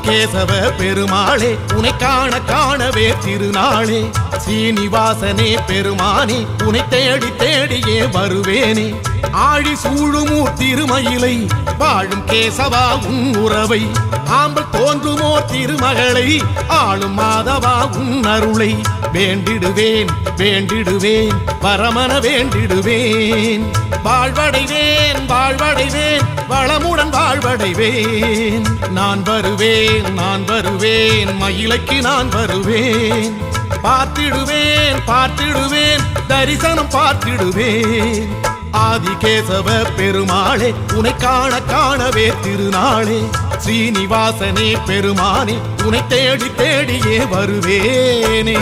ஆதிகேசவ பெருமாளே உனை காண காணவே திருநாளே ஸ்ரீனிவாசனே பெருமானே உனை தேடி தேடியே வருவேனே ஆழி சூழுமூர் திருமயிலை வாழும் கேசவா உன் உறவை ஆம்பல் தோன்றுமோர் திருமகளை ஆளும் மாதவா உன் அருளை வேண்டிடுவேன் வேண்டிடுவேன் வரமன வேண்டிடுவேன் வாழ்வடைவேன் வாழ்வடைவேன் வளமுடன் வாழ்வடைவேன் நான் வருவேன் மயிலைக்கு நான் வருவேன் பார்த்திடுவேன் பார்த்திடுவேன் தரிசனம் பார்த்திடுவேன் ஆதிகேசவ பெருமாளே உனை காண காணவே திருநாளே ஸ்ரீனிவாசனே பெருமானே உனை தேடி தேடியே வருவேனே.